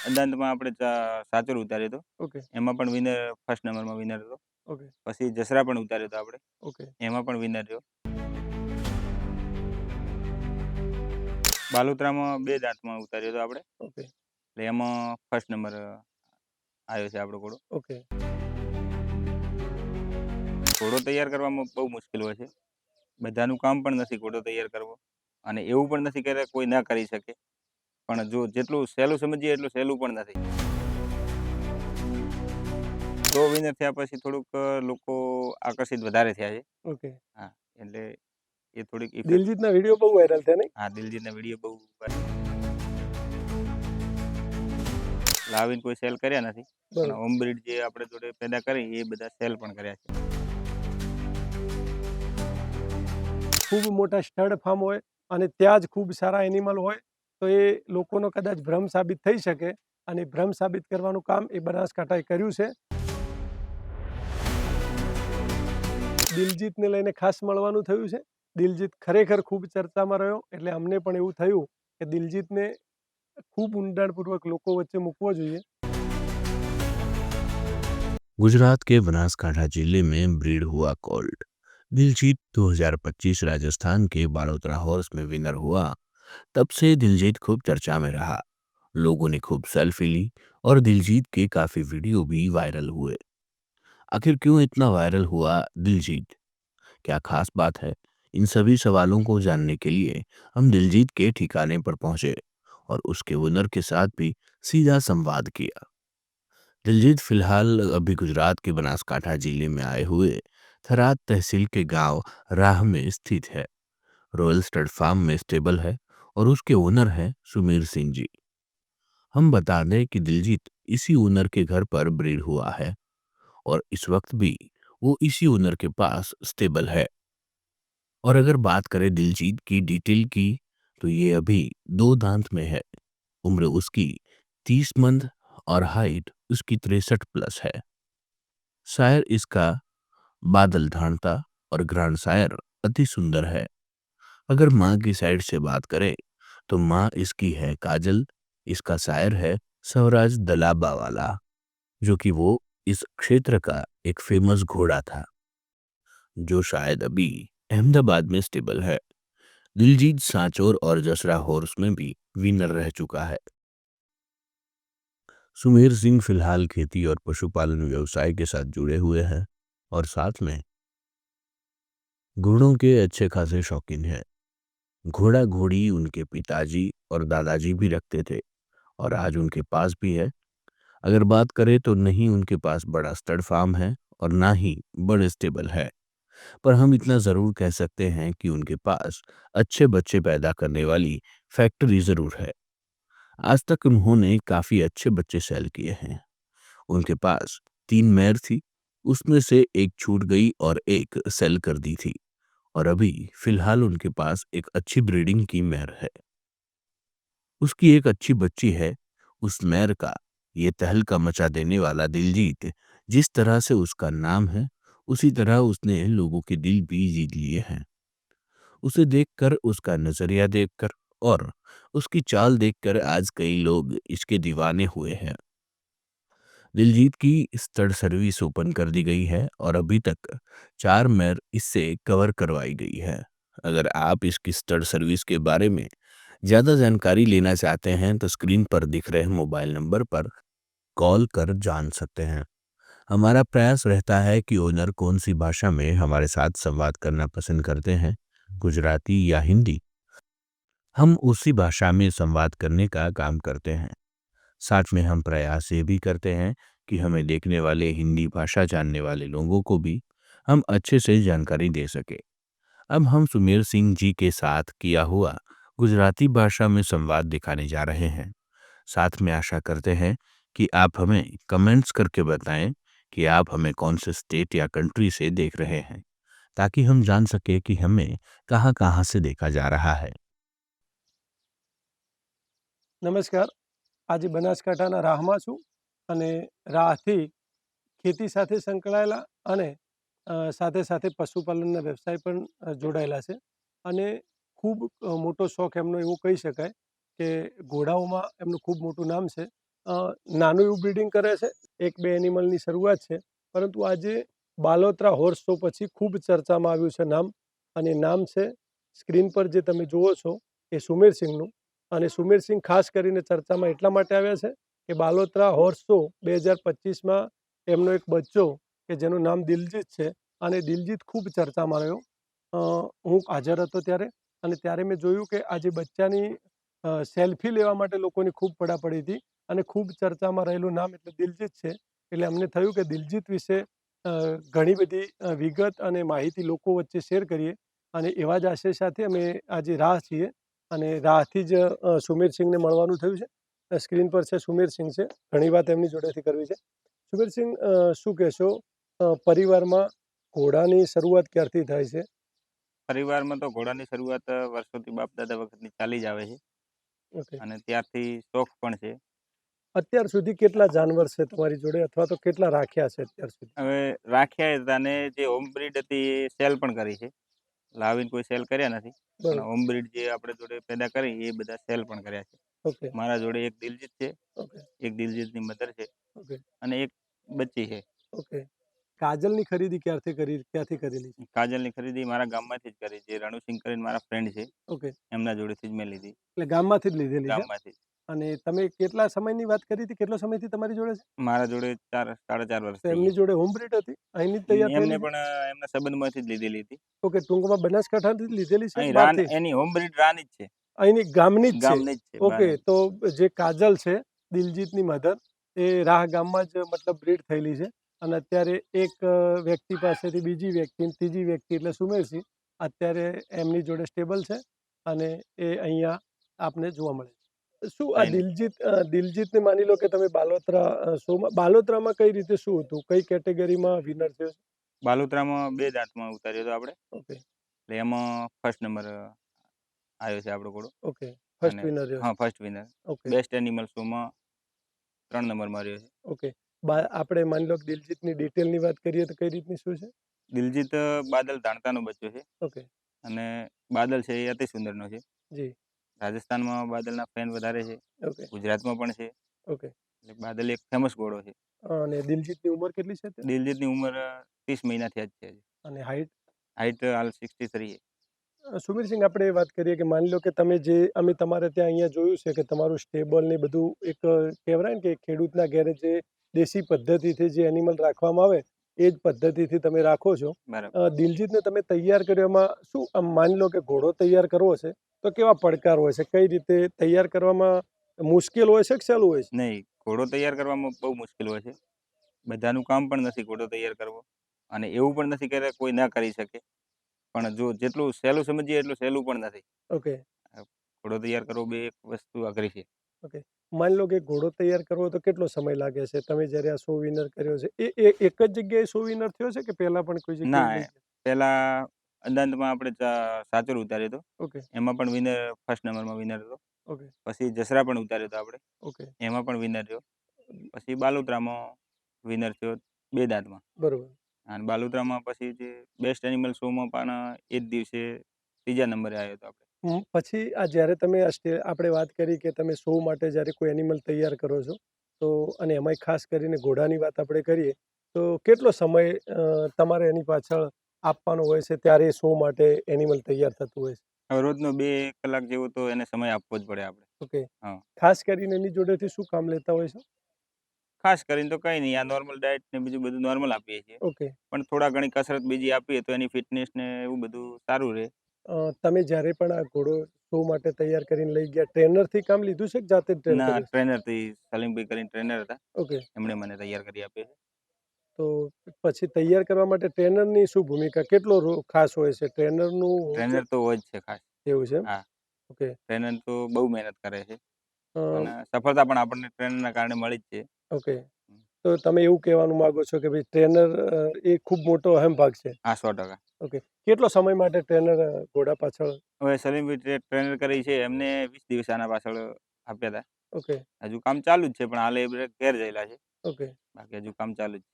અદાંતમાં આપણે સાચોર ઉતાર્યો હતો. ઓકે, એમાં પણ વિનર ફર્સ્ટ નંબરમાં વિનર હતો. ઓકે, પછી જસરા પણ ઉતાર્યો હતો આપણે. ઓકે, એમાં પણ વિનર રહ્યો. બાલોતરામાં 2 દાંતમાં ઉતાર્યો હતો આપણે. ઓકે, એટલે એમાં ફર્સ્ટ નંબર આવ્યો છે આપણો ઘોડો. ઓકે. ઘોડો તૈયાર કરવામાં બહુ મુશ્કેલ હોય છે. બધાનું કામ પણ નથી ઘોડો તૈયાર કરવો. અને એવું પણ નથી કે કોઈ ના કરી શકે. પણ જો જેટલું સહેલું સમજીએ એટલું સહેલું પણ નથી. તો વિનર થયા પછી થોડુંક લોકો આકર્ષિત વધારે થયા છે. ઓકે. હા, એટલે એ થોડીક ઇફેક્ટ. દિલજીતના વિડીયો બહુ વાયરલ થયા નહીં? હા, દિલજીતના વિડીયો બહુ લાવીને કોઈ સેલ કર્યા નથી. પણ બરોબર. હોમ બ્રીડ જે આપણે જોડે પેદા કરી એ બધા સેલ પણ કર્યા છે. ખૂબ મોટા સ્ટડ ફાર્મ હોય અને ત્યાં જ ખૂબ સારા એનિમલ હોય તો એ લોકોનો કદાચ ભ્રમ સાબિત થઈ શકે અને ભ્રમ સાબિત કરવાનું કામ એ બનાસકાંઠાએ કર્યું છે. દિલજીતને લઈને ખાસ મળવાનું થયું છે. દિલજીત ખરેખર ખૂબ ચર્ચામાં રહ્યો એટલે અમને પણ એવું થયું કે દિલજીતને ખૂબ ઊંડાણપૂર્વક લોકો વચ્ચે મૂકવો જોઈએ. गुजरात के बनासकांठा जिले में ब्रीड हुआ कोल्ड। दिलजीत 2025 राजस्थान के बालोतरा हॉर्स में विनर हुआ। तब से दिलजीत खूब चर्चा में रहा। लोगों ने खूब सेल्फी ली और दिलजीत के काफी वीडियो भी वायरल हुए। आखिर क्यों इतना वायरल हुआ दिलजीत? क्या खास बात है? इन सभी सवालों को जानने के लिए हम दिलजीत के ठिकाने पर पहुंचे और उसके विनर के साथ भी सीधा संवाद किया। दिलजीत फिलहाल अभी गुजरात के बनासकांठा जिले में आए हुए थराद तहसील के गांव राह में स्थित है। रॉयल स्टड फार्म में स्टेबल है और उसके ओनर हैं सुमीर सिंह जी। हम बता दें कि दिलजीत इसी ओनर के घर पर ब्रीड हुआ है और इस वक्त भी वो इसी ओनर के पास स्टेबल है। और अगर बात करें दिलजीत की डिटेल की तो ये अभी 2 दांत में है। उम्र उसकी 30 मंथ और हाइट उसकी 63 प्लस है। शायर इसका बादल ढांढता और ग्रांड शायर अति सुंदर है। अगर माँ की साइड से बात करें तो माँ इसकी है काजल। इसका शायर है स्वराज दलाबा वाला, जो कि वो इस क्षेत्र का एक फेमस घोड़ा था, जो शायद अभी अहमदाबाद में स्टेबल है। दिलजीत सांचौर और जसरा हॉर्स में भी विनर रह चुका है। सुमेर सिंह फिलहाल खेती और पशुपालन व्यवसाय के साथ जुड़े हुए हैं और साथ में घोड़ों के अच्छे खासे शौकीन हैं। घोड़ा घोड़ी उनके पिताजी और दादाजी भी रखते थे और आज उनके पास भी है। अगर बात करें तो नहीं उनके पास बड़ा स्टड फार्म है और ना ही बड़े स्टेबल है, पर हम इतना जरूर कह सकते हैं कि उनके पास अच्छे बच्चे पैदा करने वाली फैक्ट्री जरूर है। आज तक उन्होंने काफी अच्छे बच्चे सेल किए हैं। उनके पास 3 मेयर थी, उसमें से एक छूट गई और एक सेल कर दी थी और अभी फिलहाल उनके पास एक अच्छी ब्रीडिंग की मेयर है। उसकी एक अच्छी बच्ची है। उस मेयर का ये तहलका मचा देने वाला दिलजीत, जिस तरह से उसका नाम है उसी तरह उसने लोगों के दिल भी जीत लिए हैं। उसे देखकर, उसका नजरिया देखकर और उसकी चाल देखकर आज कई लोग इसके दीवाने हुए हैं। दिलजीत की स्टड सर्विस ओपन कर दी गई है और अभी तक 4 मेयर इससे कवर करवाई गई है। अगर आप इसकी स्टड सर्विस के बारे में ज़्यादा जानकारी लेना चाहते हैं तो स्क्रीन पर दिख रहे मोबाइल नंबर पर कॉल कर जान सकते हैं। हमारा प्रयास रहता है कि ओनर कौन सी भाषा में हमारे साथ संवाद करना पसंद करते हैं, गुजराती या हिंदी, हम उसी भाषा में संवाद करने का काम करते हैं। साथ में हम प्रयास ये भी करते हैं कि हमें देखने वाले हिंदी भाषा जानने वाले लोगों को भी हम अच्छे से जानकारी दे सके। अब हम सुमेर सिंह जी के साथ किया हुआ गुजराती भाषा में संवाद दिखाने जा रहे हैं। साथ में आशा करते हैं कि आप हमें कमेंट्स करके बताएं कि आप हमें कौन से स्टेट या कंट्री से देख रहे हैं, ताकि हम जान सके कि हमें कहाँ कहाँ से देखा जा रहा है। નમસ્કાર. આજે બનાસકાંઠાના રાહમાં છું અને રાહથી ખેતી સાથે સંકળાયેલા અને સાથે સાથે પશુપાલનના વ્યવસાય પણ જોડાયેલા છે અને ખૂબ મોટો શોખ એમનો એવું કહી શકાય કે ઘોડાઓમાં એમનું ખૂબ મોટું નામ છે નાનું એવું બ્રીડિંગ કરે છે, 1-2 એનિમલની શરૂઆત છે, પરંતુ આજે બાલોત્રા હોર્સ શો પછી ખૂબ ચર્ચામાં આવ્યું છે નામ, અને નામ છે સ્ક્રીન પર જે તમે જુઓ છો એ સુમેરસિંહનું. અને સુમેરસિંહ ખાસ કરીને ચર્ચામાં એટલા માટે આવ્યા છે કે બાલોત્રા હોર્સ શો 2025માં એમનો એક બચ્ચો કે જેનું નામ દિલજીત છે, અને દિલજીત ખૂબ ચર્ચામાં રહ્યો. હું હાજર હતો ત્યારે, અને ત્યારે મેં જોયું કે આજે બચ્ચાની સેલ્ફી લેવા માટે લોકોની ખૂબ પડાપડી હતી, અને ખૂબ ચર્ચામાં રહેલું નામ એટલે દિલજીત છે. એટલે અમને થયું કે દિલજીત વિશે ઘણી બધી વિગત અને માહિતી લોકો વચ્ચે શેર કરીએ, અને એવા જ આશય સાથે અમે આજે રાહ છીએ, અને રાહથી જ સુમેરસિંહને મળવાનું થયું છે. સ્ક્રીન પર છે સુમેરસિંહ છે, ઘણી વાત એમની જોડેથી કરવી છે. સુમેરસિંહ, શું કહેશો, પરિવારમાં ઘોડાની શરૂઆત ક્યારથી થાય છે? પરિવારમાં તો ઘોડાની શરૂઆત વર્ષોથી બાપ દાદા વખતની ચાલી જ આવે છે, ઓકે. અને ત્યારથી શોખ પણ છે. અત્યાર સુધી કેટલા જાનવર છે તમારી જોડે, અથવા તો કેટલા રાખ્યા છે અત્યાર સુધી? હવે રાખ્યા હતા, અને જે હોમ બ્રીડ હતી એ સેલ પણ કરી છે. લાવીને કોઈ સેલ કર્યા નથી, પણ બરોબર. હોમ બ્રીડ જે આપણે જોડે પેદા કરી એ બધા સેલ પણ કર્યા છે. ઓકે. મારા જોડે એક દિલજીત છે, ઓકે. એક દિલજીતની મધર છે, ઓકે. અને એક બચ્ચી છે. ઓકે. કાજલની ખરીદી ક્યાંથી કરેલી છે? કાજલની ખરીદી મારા ગામમાંથી જ કરી, જે રણુસિંહ કરીને મારા ફ્રેન્ડ છે, ઓકે. એમના જોડેથી જ મેં લીધી, એટલે ગામમાંથી જ લીધેલી છે. ગામમાંથી જ. અને તમે કેટલા સમયની વાત કરી હતી, કેટલો સમયથી તમારી જોડે છે? મારા જોડે 4 સાડા 4 વર્ષ તો થઈ એમની જોડે હોમ બ્રીડ હતી, અહીંની જ તૈયાર એમને થયેલી છે? પણ એમના સંબંધમાંથી જ લીધેલી હતી. ઓકે, ટૂંકમાં બનાસકાંઠાથી જ લીધેલી છે કે અહીં બહારથી? એની હોમ બ્રીડ રાની જ છે, અહીંની ગામની જ છે? ગામની જ છે, ઓકે, બહાર. તો જે કાજલ છે, દિલજીતની મધર, એ રાહ ગામમાં જ મતલબ બ્રીડ થયેલી છે, અને અત્યારે એક વ્યક્તિ પાસેથી બીજી વ્યક્તિ, ત્રીજી વ્યક્તિ એટલે સુમેરસિંહ અત્યારે એમની જોડે સ્ટેબલ છે, અને એ અહીંયા આપને જોવા મળે છે. શું આ અહીં દિલજીતને માની લો કે તમે બાલોત્રા શોમાં, બાલોત્રામાં કઈ રીતે શું હતું, કઈ કેટેગરીમાં વિનર થયો? બાલોતરામાં 2 દાંતમાં ઉતાર્યો હતો આપણે, ઓકે. એટલે એમાં ફર્સ્ટ નંબર આવ્યો છે આપણો ઘોડો. ઓકે, ફર્સ્ટ અને વિનર રહ્યો હા, છે. First winner. Okay. Best animal શોમાં 3 નંબરમાં રહ્યો છે. ઓકે. આપણે માની લો કે દિલજીતની ડિટેલની વાત કરીએ તો કઈ રીતની શું છે? દિલજીત બાદલ ધાણતાનો બચ્ચો છે, ઓકે. અને બાદલ છે એ અતિ સુંદરનો છે. જી. રાજસ્થાનમાં બાદલના ફેન વધારે છે, ઓકે. ગુજરાતમાં પણ છે. ઓકે. એટલે બાદલ એક ફેમસ ઘોડો છે. અને દિલજીતની ઉંમર કેટલી છે અત્યારે? દિલજીતની ઉંમર 30 મહિના થયા જ છે હજી. અને હાઈટ? હાઈટ હાલ 63 છે. સુમીરસિંહ, આપણે વાત કરીએ કે માની લો કે તમે જે અમે તમારે ત્યાં અહીંયા જોયું છે કે તમારું સ્ટેબલ ને બધું એક કહેવાય ને કે ખેડૂતના ઘરે જે દેશી પદ્ધતિથી જે એનિમલ રાખવામાં આવે એ જ પદ્ધતિથી તમે રાખો છો. બરાબર. દિલજીતને તમે તૈયાર કર્યો, એમાં શું આમ માની લો કે ઘોડો તૈયાર કરવો છે તો કેવા પડકાર હોય છે, કઈ રીતે તૈયાર કરવામાં મુશ્કેલ હોય છે કે સહેલું હોય છે? નહીં, ઘોડો તૈયાર કરવામાં બહુ મુશ્કેલ હોય છે. બધાનું કામ પણ નથી ઘોડો તૈયાર કરવો, અને એવું પણ નથી કે કોઈ ના કરી શકે. પણ જો જેટલું સહેલું સમજીએ એટલું સહેલું પણ નથી. ઓકે. ઘોડો તૈયાર કરવો બે એક વસ્તુ અઘરી છે. ઓકે. માની લો કે ઘોડો તૈયાર કરવો તો કેટલો સમય લાગે છે? તમે જ્યારે આ શો વિનર કર્યો છે એક જ જગ્યાએ શો વિનર થયો છે કે પહેલા પણ કોઈ જગ્યાએ ના, લઈ ગયા? પહેલા અંદાજમાં આપણે સાચોર ઉતાર્યો હતો. ઓકે. એમાં પણ વિનર, ફર્સ્ટ નંબરમાં વિનર હતો. ઓકે. પછી જસરા પણ ઉતાર્યો હતો આપણે, ઓકે. એમાં પણ વિનર થયો. પછી બાલોતરામાં વિનર થયો 2 દાંતમાં. બરોબર. અને બાલોતરામાં પછી જે બેસ્ટ એનિમલ શોમાં પણ એ જ દિવસે 3જા નંબરે આવ્યો હતો આપણે. પછી આ જ્યારે તમે આપણે વાત કરી કે તમે શો માટે જ્યારે કોઈ એનિમલ તૈયાર કરો છો, તો અને એમાંય ખાસ કરીને ઘોડાની વાત આપણે કરીએ તો કેટલો સમય તમારે એની પાછળ આપવાનો હોય છે ત્યારે શો માટે એનિમલ તૈયાર થતું હોય છે? હવે રોજનો 2 કલાક જેવો તો એને સમય આપવો જ પડે આપણે. ઓકે. હા. ખાસ કરીને એની જોડેથી શું કામ લેતા હોય છે? ખાસ કરીને તો કંઈ નહીં, આ નોર્મલ ડાયટ ને બીજું બધું નોર્મલ આપીએ છીએ. ઓકે. પણ થોડા ઘણી કસરત બીજી આપીએ તો એની ફિટનેસ ને એવું બધું સારું રહે. તમે જ્યારે પણ આ ઘોડો શો માટે તૈયાર કરીને લઈ ગયા, ટ્રેનરથી કામ લીધું છે કે જાતે જ ટ્રેન ના, કર્યું છે? ટ્રેનરથી સલીમભાઈ કરીને ટ્રેનર હતા. ઓકે. એમણે મને તૈયાર કરી આપ્યો છે. તો પછી તૈયાર કરવા માટે ટ્રેનરની શું ભૂમિકા, કેટલો ખાસ હોય છે ટ્રેનરનું? ટ્રેનર તો હોય જ છે ખાસ. એવું છે એમ? હા, ઓકે. ટ્રેનર તો બહુ મહેનત કરે છે, અ, અને સફળતા પણ આપણને ટ્રેનરના કારણે મળી જ છે. ઓકે. તો તમે એવું કહેવાનું માંગો છો કે ભાઈ ટ્રેનર એ ખૂબ મોટો અહેમ ભાગ છે? હા, 100%. ઓકે. કેટલો સમય માટે ટ્રેનર ઘોડા પાછળ? હવે સલીમભાઈ ટ્રેનર કરી છે, એમને 20 દિવસ આના પાછળ આપ્યા હતા. ઓકે. હજુ કામ ચાલુ જ છે, પણ હાલે એ ઘેર ગયેલા છે. ઓકે. બાકી હજુ કામ ચાલુ જ છે.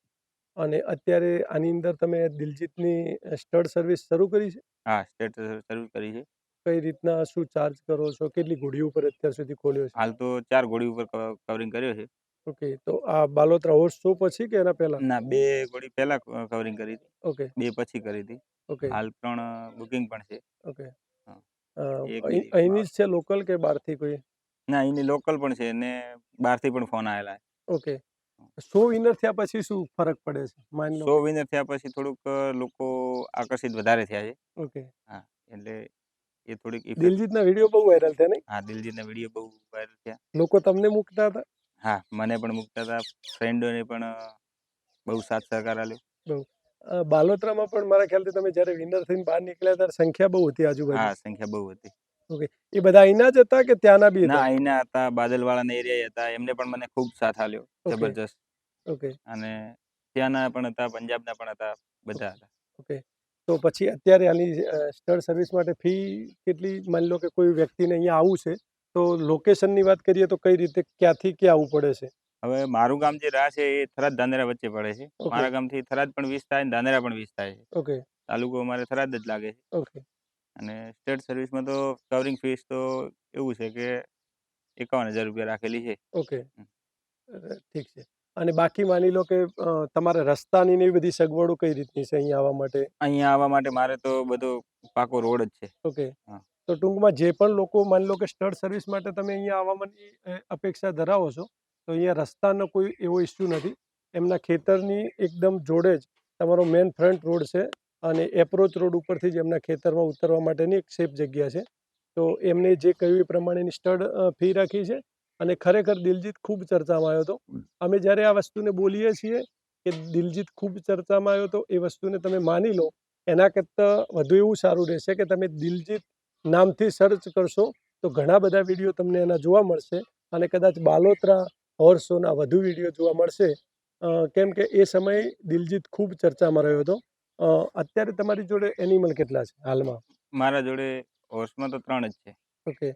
અને અત્યારે આની અંદર તમે દિલજીતની સ્ટડ સર્વિસ શરૂ કરી છે? હા, સ્ટેટ સર્વિસ કરી છે. કઈ રીતના શું ચાર્જ કરો છો? કેટલી ઘોડીઓ ઉપર અત્યાર સુધી ખોલ્યો છે? હાલ તો 4 ઘોડી ઉપર કવરિંગ કર્યો છે. ઓકે, તો આ બાલોતરા હોર્સ શો પછી કે એના પહેલા? ના, 2 ઘોડી પહેલા કવરિંગ કરી હતી, ઓકે, 2 પછી કરી હતી. ઓકે, હાલ 3 બુકિંગ પણ છે. ઓકે. હા, અ, એક બીજી અહીંની જ છે લોકલ કે બહારથી કોઈ? ના, અહીંની લોકલ પણ છે ને બહારથી પણ ફોન આયેલા છે. ઓકે. શો વિનર થયા પછી શું ફરક પડે છે? માની લો 100 કે વિનર થયા પછી થોડુંક લોકો આકર્ષિત વધારે થયા છે. ઓકે. હા, એટલે એ થોડીક ઇફેક્ટ. દિલજીતના વિડીયો બહુ વાયરલ થયા નહીં? હા, દિલજીતના વિડીયો બહુ વાયરલ થયા. લોકો તમને મૂકતા હતા? હા, મને પણ મૂકતા હતા. ફ્રેન્ડોને પણ બહુ સાથ સહકાર આલ્યો. બહુ. બાલોતરામાં પણ મારા ખ્યાલથી તમે જ્યારે વિનર થઈને બહાર નીકળ્યા ત્યારે સંખ્યા બહુ હતી આજુબાજુ. હા, સંખ્યા બહુ હતી. ઓકે. એ બધા અહીંના જ હતા કે ત્યાંના બી ના, હતા? અહીંના હતા, બાદલવાળાના એરિયા હતા. એમને પણ મને ખૂબ સાથ આલ્યો. ઓકે, જબરજસ્ત. ઓકે, અને ત્યાંના પણ હતા, પંજાબના પણ હતા, બધા હતા. ઓકે. તો પછી અત્યારે આની સ્ટડ સર્વિસ માટે ફી કેટલી? માની લો કે કોઈ વ્યક્તિને અહીંયા આવવું છે, તો લોકેશનની વાત કરીએ તો કઈ રીતે ક્યાંથી ક્યાં આવવું પડે છે? હવે મારું ગામ જે રાહ છે એ થરાદ ધાનેરા વચ્ચે પડે છે. ઓકે, મારા ગામથી થરાદ પણ 20 થાય ને ધાનેરા પણ 20 થાય છે. ઓકે, તાલુકો અમારે થરાદ જ લાગે છે. ઓકે, અને સ્ટેટ સર્વિસમાં તો કવરિંગ ફીસ તો એવું છે કે 51,000 રૂપિયા રાખેલી છે. ઓકે. ઠીક છે. અને બાકી માની લો કે તમારે રસ્તાની ને એવી બધી સગવડો કઈ રીતની છે અહીંયા આવવા માટે? અહીંયા આવવા માટે મારે તો બધો પાકો રોડ જ છે. ઓકે. હા. તો ટૂંકમાં જે પણ લોકો માની લો કે સ્ટડ સર્વિસ માટે તમે અહીંયા આવવાની અપેક્ષા ધરાવો છો, તો અહીંયા રસ્તાનો કોઈ એવો ઇસ્યુ નથી. એમના ખેતરની એકદમ જોડે જ તમારો મેન ફ્રન્ટ રોડ છે અને એપ્રોચ રોડ ઉપરથી જ એમના ખેતરમાં ઉતરવા માટેની એક સેફ જગ્યા છે. તો એમને જે કહ્યું એ પ્રમાણેની સ્ટડ ફી રાખી છે અને ખરેખર દિલજીત ખૂબ ચર્ચામાં આવ્યો હતો. અમે જ્યારે આ વસ્તુને બોલીએ છીએ કે દિલજીત ખૂબ ચર્ચામાં આવ્યો હતો, એ વસ્તુને તમે માની લો, એના કરતાં વધુ એવું સારું રહેશે કે તમે દિલજીત નામથી સર્ચ કરશો તો ઘણા બધા વિડીયો તમને એના જોવા મળશે અને કદાચ બાલોતરા હોર્સ શોના વધુ વિડીયો જોવા મળશે. કેમ કે એ સમયે દિલજીત ખૂબ ચર્ચામાં રહ્યો હતો. અત્યારે તમારી જોડે એનિમલ કેટલા છે હાલમાં? મારા જોડે હોર્સમાં તો 3 જ છે. ઓકે.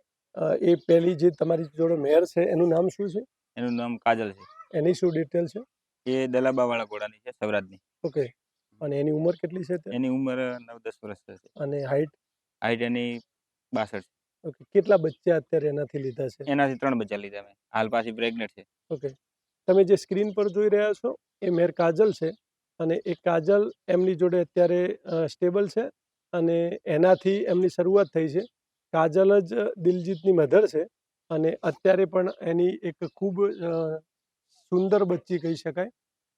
એ પહેલી જે તમારી જોડે મેર છે એનું નામ શું છે? એનું નામ કાજલ છે. એની શું ડિટેલ છે? એ દલાબાવાળા ઘોડાની છે, સૌરાજની. ઓકે. અને એની ઉંમર કેટલી છે અત્યારે? એની ઉંમર 9-10 વર્ષ થશે. અને હાઈટ? હાઈટ એની 62 છે. ઓકે. કેટલા બચ્ચા અત્યારે એનાથી લીધા છે? એનાથી 3 બચ્ચા લીધા મેં. હાલ પાછી પ્રેગ્નેન્ટ છે. ઓકે. તમે જે સ્ક્રીન પર જોઈ રહ્યા છો એ મેર કાજલ છે અને એ કાજલ એમની જોડે અત્યારે સ્ટેબલ છે અને એનાથી એમની શરૂઆત થઈ છે. કાજલ જ દિલજીતની મધર છે અને અત્યારે પણ એની એક ખૂબ સુંદર બચ્ચી કહી શકાય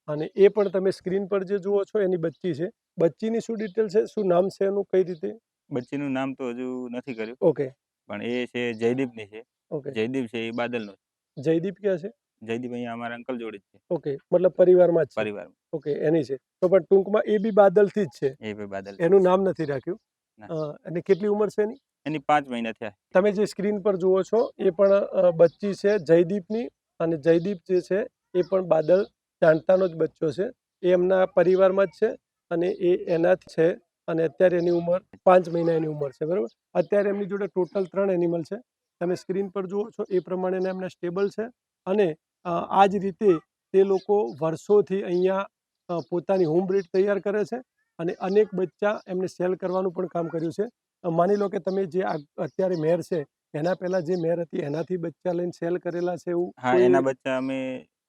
અને એ પણ તમે સ્ક્રીન પર જે જુઓ છો એની બચ્ચી છે. બચ્ચીની શું ડિટેલ છે? શું નામ છે એનું? કઈ રીતે? બચ્ચીનું નામ તો હજુ નથી કર્યું. ઓકે, પણ એ છે જયદીપની છે. ઓકે. જયદીપ છે એ બાદલનો છે. જયદીપ ક્યાં છે? જયદીપ અહીંયા અમારા અંકલ જોડે જ છે, ઓકે, મતલબ પરિવારમાં જ છે. પરિવારમાં. ઓકે, એની છે. તો પણ ટૂંકમાં એ બી બાદલથી જ છે. એ ભાઈ બાદલ. એનું નામ નથી રાખ્યું. ના. અને કેટલી ઉંમર છે એની? એની 5 મહિના થયા. તમે જે સ્ક્રીન પર જુઓ છો એ પણ બચ્ચી છે જયદીપની અને જયદીપ જે છે એ પણ બાદલ જાણતાનો જ બચ્ચો છે. એ એમના પરિવારમાં જ છે અને એ એના જ છે અને અત્યારે એની ઉંમર 5 મહિના એની ઉંમર છે, બરાબર? અત્યારે એમની જોડે ટોટલ 3 એનિમલ છે. તમે સ્ક્રીન પર જુઓ છો એ પ્રમાણેના એમના સ્ટેબલ છે અને આ જ રીતે તે લોકો વર્ષોથી અહીંયા પોતાની હોમ બ્રીડ તૈયાર કરે છે અને અનેક બચ્ચા એમને સેલ કરવાનું પણ કામ કર્યું છે. માની લો કે તમે જે અત્યારે મેર છે એના પહેલા જે મેર હતી એનાથી બચ્ચા લઈને સેલ કરેલા છે એવું હા, કોઈ? એના બચ્ચા અમે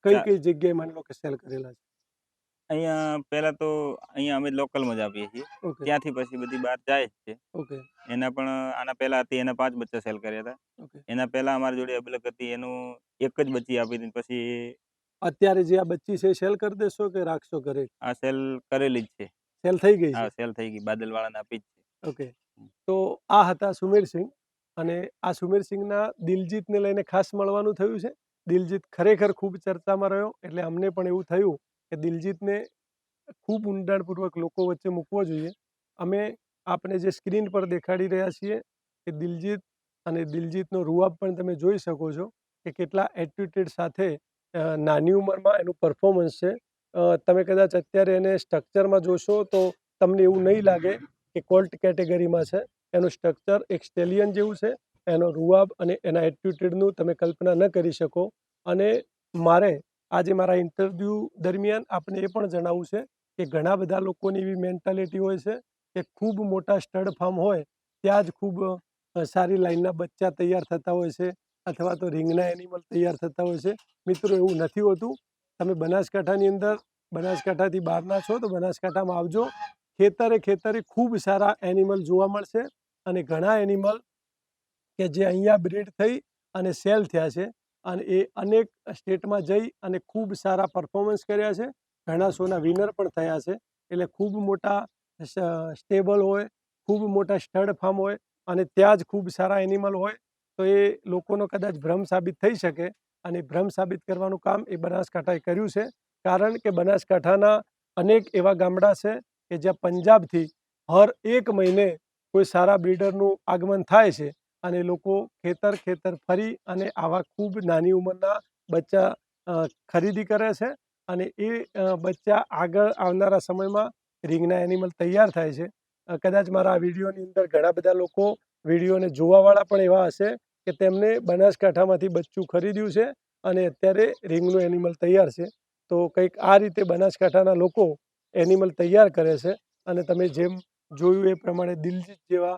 કઈ કઈ જગ્યાએ માની લો કે સેલ કરેલા છે? અહીંયા પહેલા તો અહીંયા અમે લોકલમાં જ આપીએ છીએ. ઓકે, ત્યાંથી પછી બધી બહાર જાય જ છે. ઓકે, એના પણ આના પહેલા હતી, એના 5 બચ્ચા સેલ કર્યા હતા. ઓકે. એના પહેલા અમારી જોડે અબલક હતી, એનું એક જ બચ્ચી આપી હતી. પછી અત્યારે જે આ બચ્ચી છે એ સેલ કરી દેશો કે રાખશો ઘરે? આ સેલ કરેલી જ છે. સેલ થઈ ગઈ છે? હા, સેલ થઈ ગઈ. બાદલવાળાને આપી જ છે. ઓકે. તો આ હતા સુમેરસિંહ અને આ સુમેરસિંહના દિલજીતને લઈને ખાસ મળવાનું થયું છે. દિલજીત ખરેખર ખૂબ ચર્ચામાં રહ્યો એટલે અમને પણ એવું થયું કે દિલજીતને ખૂબ ઊંડાણપૂર્વક લોકો વચ્ચે મૂકવો જોઈએ. અમે આપને જે સ્ક્રીન પર દેખાડી રહ્યા છીએ કે દિલજીત અને દિલજીતનો રૂઆબ પણ તમે જોઈ શકો છો કે કેટલા એટીટ્યુડ સાથે નાની ઉંમરમાં એનું પરફોર્મન્સ છે. તમે કદાચ અત્યારે એને સ્ટ્રક્ચરમાં જોશો તો તમને એવું નહીં લાગે કે કોલ્ટ કેટેગરીમાં છે. એનું સ્ટ્રક્ચર એક સ્ટેલિયન જેવું છે. એનો રૂઆબ અને એના એટીટ્યુડનું તમે કલ્પના ન કરી શકો. અને મારે આજે મારા ઇન્ટરવ્યૂ દરમિયાન આપને એ પણ જણાવવું છે કે ઘણા બધા લોકોની એવી મેન્ટાલિટી હોય છે કે ખૂબ મોટા સ્ટડ ફાર્મ હોય ત્યાં જ ખૂબ સારી લાઈનના બચ્ચા તૈયાર થતા હોય છે અથવા તો રીંગના એનિમલ તૈયાર થતા હોય છે. મિત્રો, એવું નથી હોતું. તમે બનાસકાંઠાની અંદર, બનાસકાંઠાથી બહારના છો તો બનાસકાંઠામાં આવજો. ખેતરે ખૂબ સારા એનિમલ જોવા મળશે અને ઘણા એનિમલ કે જે અહીંયા બ્રીડ થઈ અને સેલ થયા છે અને એ અનેક સ્ટેટમાં જઈ અને ખૂબ સારા પરફોર્મન્સ કર્યા છે. ઘણા શોના વિનર પણ થયા છે. એટલે ખૂબ મોટા સ્ટેબલ હોય, ખૂબ મોટા સ્ટડ ફાર્મ હોય અને ત્યાં જ ખૂબ સારા એનિમલ હોય તો એ લોકોનો કદાચ ભ્રમ સાબિત થઈ શકે અને ભ્રમ સાબિત કરવાનું કામ એ બનાસકાંઠાએ કર્યું છે. કારણ કે બનાસકાંઠાના અનેક એવા ગામડા છે કે જ્યાં પંજાબથી હર એક મહિને કોઈ સારા બ્રીડરનું આગમન થાય છે અને લોકો ખેતર ફરી અને આવા ખૂબ નાની ઉંમરના બચ્ચા ખરીદી કરે છે અને એ બચ્ચા આગળ આવનારા સમયમાં રીંગના એનિમલ તૈયાર થાય છે. કદાચ મારા આ વિડીયોની અંદર ઘણા બધા લોકો વિડીયોને જોવાવાળા પણ એવા હશે કે તેમને બનાસકાંઠામાંથી બચ્ચું ખરીદ્યું છે અને અત્યારે રીંગનું એનિમલ તૈયાર છે. તો કંઈક આ રીતે બનાસકાંઠાના લોકો એનિમલ તૈયાર કરે છે અને તમે જેમ જોયું એ પ્રમાણે દિલજીત જેવા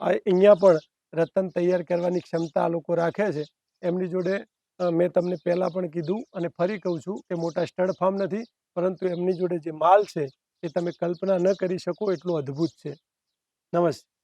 અહીંયા પણ રતન તૈયાર કરવાની ક્ષમતા આ લોકો રાખે છે. એમની જોડે મેં તમને પહેલાં પણ કીધું અને ફરી કહું છું કે મોટા સ્ટડ ફાર્મ નથી, પરંતુ એમની જોડે જે માલ છે એ તમે કલ્પના ન કરી શકો એટલું અદ્ભુત છે. નમસ્તે.